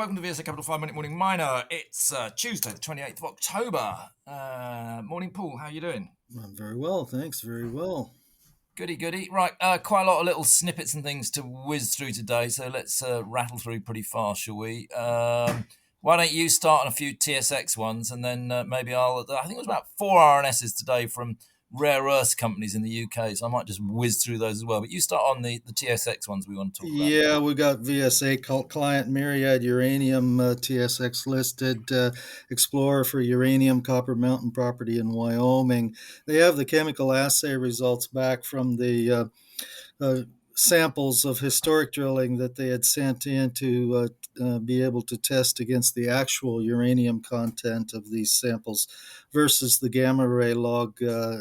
welcome to VSA Capital 5 Minute Morning Miner. It's Tuesday, the 28th of October. Morning, Paul. How you doing? I'm very well, thanks. Very well. Goody. Right, quite a lot of little snippets and things to whiz through today, so let's rattle through pretty fast, shall we? Why don't you start on a few TSX ones, and then maybe I think it was about 4 RNSs today from rare earth companies in the UK, so I might just whiz through those as well. But you start on the TSX ones we want to talk about. Yeah, we got VSA client Myriad Uranium TSX listed Explorer for uranium Copper Mountain property in Wyoming. They have the chemical assay results back from the uh, samples of historic drilling that they had sent in to be able to test against the actual uranium content of these samples versus the gamma ray log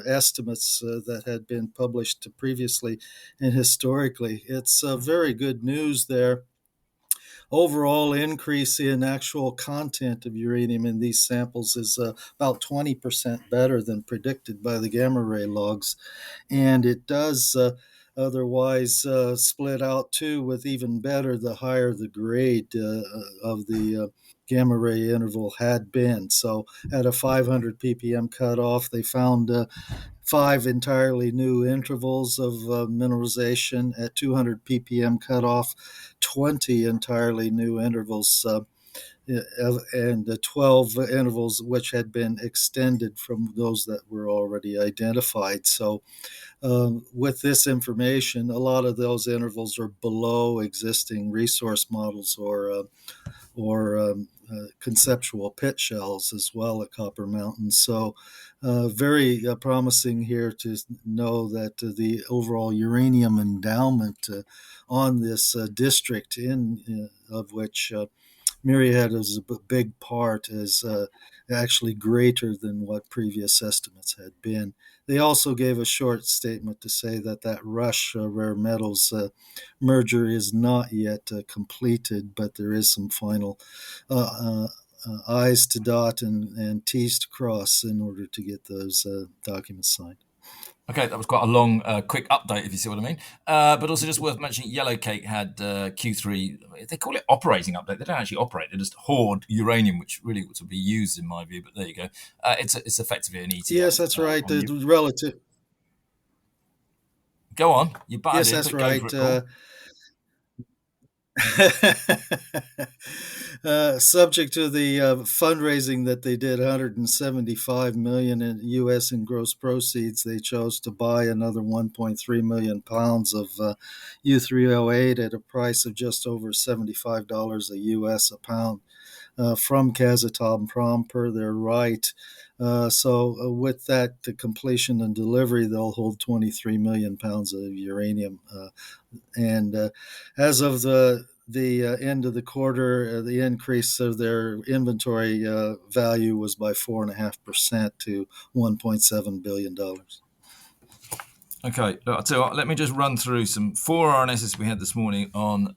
estimates that had been published previously and historically. It's very good news there. Overall increase in actual content of uranium in these samples is about 20% better than predicted by the gamma ray logs, and it does otherwise split out too with even better the higher the grade of the gamma ray interval had been. So at a 500 ppm cutoff, they found 5 entirely new intervals of mineralization. At 200 ppm cutoff, 20 entirely new intervals. And the 12 intervals which had been extended from those that were already identified. So with this information, a lot of those intervals are below existing resource models or conceptual pit shells as well at Copper Mountain. So very promising here to know that the overall uranium endowment on this district of which Myriad is a big part, is actually greater than what previous estimates had been. They also gave a short statement to say that Rush Rare Metals merger is not yet completed, but there is some final I's to dot and T's to cross in order to get those documents signed. Okay, that was quite a long, quick update, if you see what I mean. But also just worth mentioning, Yellowcake had Q3, they call it operating update. They don't actually operate, they just hoard uranium, which really ought to be used in my view, but there you go. It's effectively an ETF. Yes, that's right. The relative. Go on, you butted Yes, in, that's but go right. for it, Paul. Subject to the fundraising that they did, 175 million in U.S. in gross proceeds, they chose to buy another 1.3 million pounds of U3O8 at a price of just over $75 a U.S. a pound from Kazatomprom per their right. So with that the completion and delivery, they'll hold 23 million pounds of uranium. And as of the end of the quarter, the increase of their inventory value was by 4.5% to $1.7 billion. Okay, I'll tell you what, let me just run through some 4 RNSs we had this morning on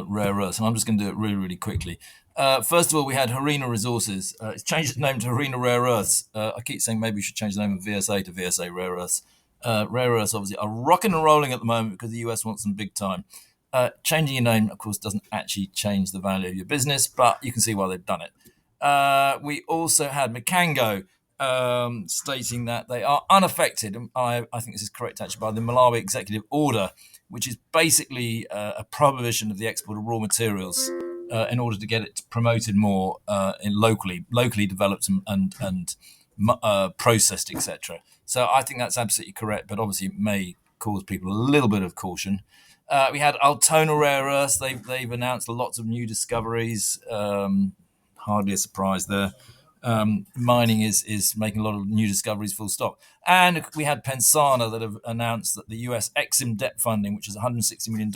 rare earths, and I'm just going to do it really quickly. First of all, we had Harena Resources. It's changed its name to Harena Rare Earths. I keep saying maybe we should change the name of VSA to VSA Rare Earths. Rare Earths obviously are rocking and rolling at the moment because the US wants them big time. Changing your name, of course, doesn't actually change the value of your business, but you can see why they've done it. We also had Mkango stating that they are unaffected, and I think this is correct actually, by the Malawi executive order, which is basically a prohibition of the export of raw materials in order to get it promoted more in locally developed and processed, etc. So I think that's absolutely correct, but obviously it may cause people a little bit of caution. We had Altona Rare Earths. They've announced lots of new discoveries. Hardly a surprise there. Mining is making a lot of new discoveries, full stop. And we had Pensana that have announced that the US Exim debt funding, which is $160 million,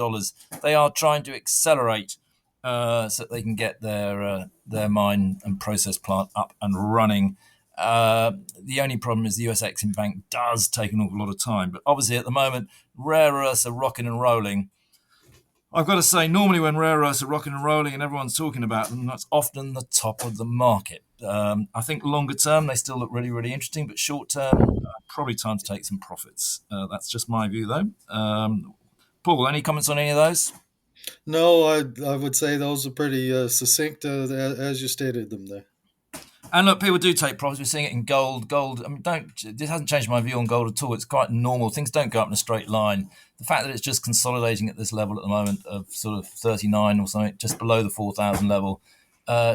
they are trying to accelerate so that they can get their mine and process plant up and running. The only problem is the US Exim Bank does take an awful lot of time. But obviously at the moment, rare earths are rocking and rolling. I've got to say, normally when rare earths are rocking and rolling and everyone's talking about them, that's often the top of the market. I think longer term, they still look really interesting, but short term, probably time to take some profits. That's just my view, though. Paul, any comments on any of those? No, I would say those are pretty succinct as you stated them there. And look, people do take profits. We're seeing it in gold. Gold, I mean, don't. This hasn't changed my view on gold at all. It's quite normal. Things don't go up in a straight line. The fact that it's just consolidating at this level at the moment of sort of 39 or something, just below the 4,000 level,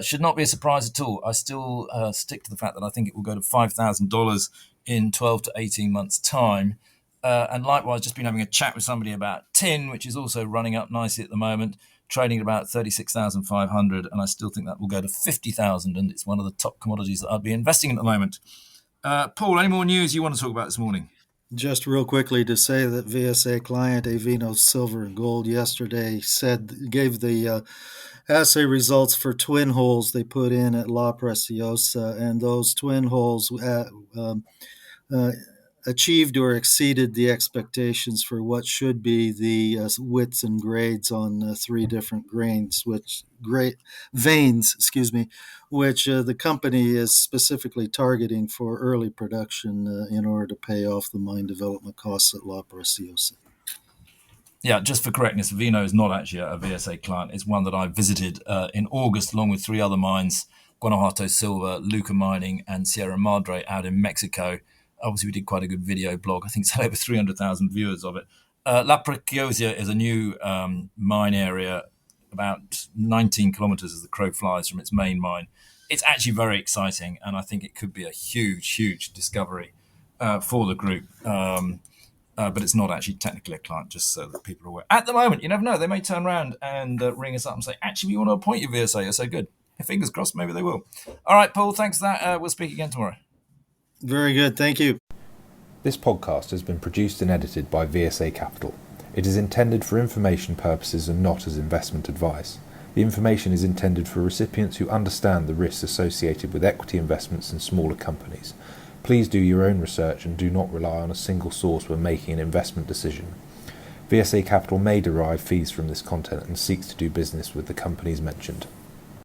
should not be a surprise at all. I still stick to the fact that I think it will go to $5,000 in 12 to 18 months' time. And likewise, just been having a chat with somebody about tin, which is also running up nicely at the moment, trading at about 36,500, and I still think that will go to 50,000, and it's one of the top commodities that I'd be investing in at the moment. Paul, any more news you want to talk about this morning? Just real quickly to say that VSA client Avino Silver and Gold yesterday gave the assay results for twin holes they put in at La Preciosa, and those twin holes uh, achieved or exceeded the expectations for what should be the widths and grades on three different veins, which the company is specifically targeting for early production in order to pay off the mine development costs at La Preciosa. Yeah, just for correctness, Avino is not actually a VSA client. It's one that I visited in August along with three other mines, Guanajuato Silver, Luca Mining, and Sierra Madre out in Mexico. Obviously, we did quite a good video blog. I think it's had over 300,000 viewers of it. La Preciosa is a new mine area, about 19 kilometers as the crow flies from its main mine. It's actually very exciting, and I think it could be a huge, huge discovery for the group. But it's not actually technically a client, just so that people are aware. At the moment, you never know. They may turn around and ring us up and say, actually, we want to appoint you VSA. You're so good. Fingers crossed, maybe they will. All right, Paul, thanks for that. We'll speak again tomorrow. Very good. Thank you. This podcast has been produced and edited by VSA Capital. It is intended for information purposes and not as investment advice. The information is intended for recipients who understand the risks associated with equity investments in smaller companies. Please do your own research and do not rely on a single source when making an investment decision. VSA Capital may derive fees from this content and seeks to do business with the companies mentioned.